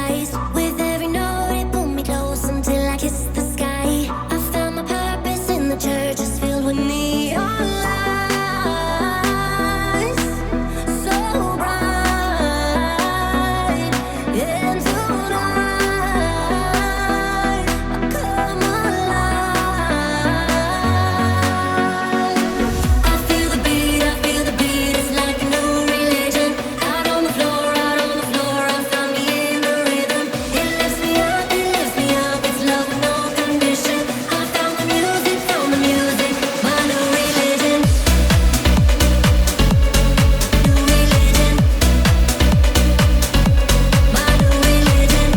rise. With every note it pulled me close until I kissed the sky. I found my purpose in the church is filled with neon lights, so bright. And tonight I come alive. I feel the beat, it's like a new religion. Out on the floor, I found me in the rhythm. It lifts me up, it's love with no condition. I found the music, my new religion. New religion, my new religion.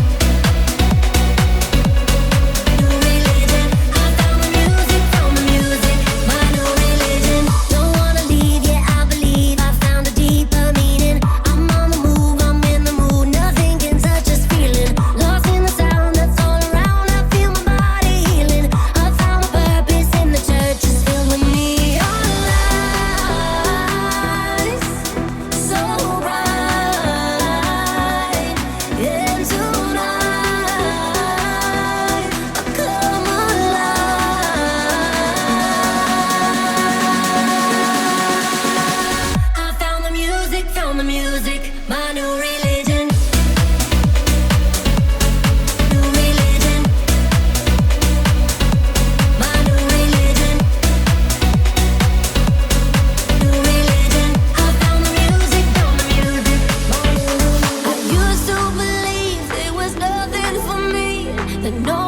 New religion, I found the music, my new religion. Don't wanna leave, yeah, I believe I found a deeper meaning. I'm on the move, I'm in the mood, nothing can touch this feeling. Lost in the sound that's all around, I feel my body healing. I found my purpose in the church, it's filled with neon lights, so bright. And tonight I come alive. I found the music, my new religion. New religion, my new religion. New religion, I found the music, my new religion. I used to believe there was nothing for me, that no